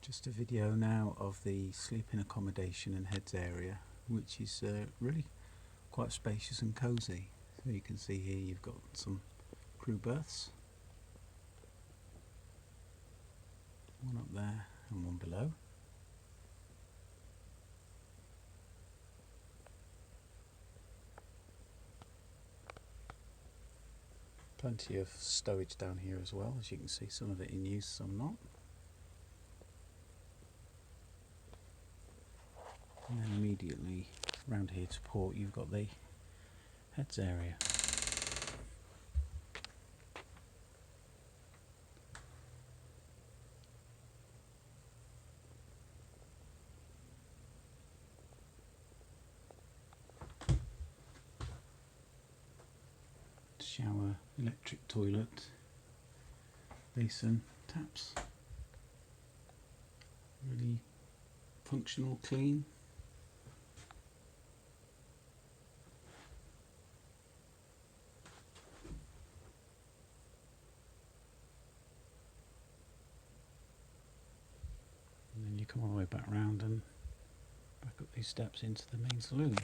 Just a video now of the sleeping accommodation and heads area, which is really quite spacious and cosy. So you can see here you've got some crew berths, one up there and one below. Plenty of stowage down here as well, as you can see, some of it in use, some not. And then immediately round here to port you've got the heads area. Shower, electric toilet, basin, taps. Really functional, clean. And then you come all the way back round and back up these steps into the main saloon.